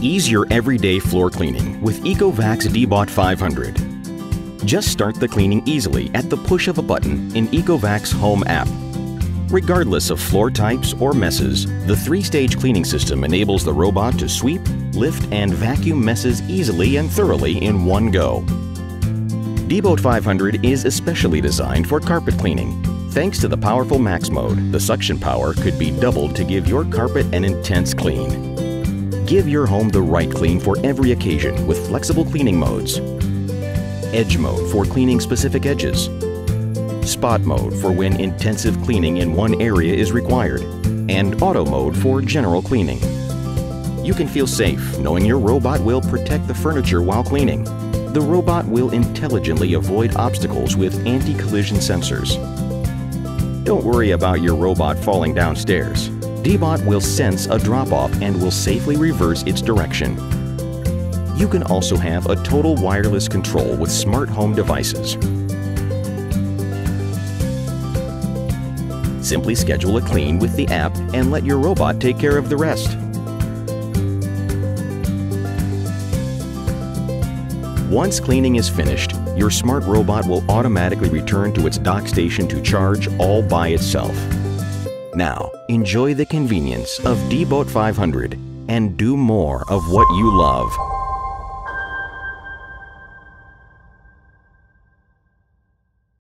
Ease your everyday floor cleaning with Ecovacs Dbot 500. Just start the cleaning easily at the push of a button in Ecovacs Home app. Regardless of floor types or messes, the 3-stage cleaning system enables the robot to sweep, lift, and vacuum messes easily and thoroughly in one go. Dbot 500 is especially designed for carpet cleaning. Thanks to the powerful Max mode, the suction power could be doubled to give your carpet an intense clean. Give your home the right clean for every occasion with flexible cleaning modes. Edge mode for cleaning specific edges. Spot mode for when intensive cleaning in one area is required. And auto mode for general cleaning. You can feel safe knowing your robot will protect the furniture while cleaning. The robot will intelligently avoid obstacles with anti-collision sensors. Don't worry about your robot falling downstairs. Dbot will sense a drop-off and will safely reverse its direction. You can also have a total wireless control with smart home devices. Simply schedule a clean with the app and let your robot take care of the rest. Once cleaning is finished, your smart robot will automatically return to its dock station to charge all by itself. Now, enjoy the convenience of Dbot 500 and do more of what you love.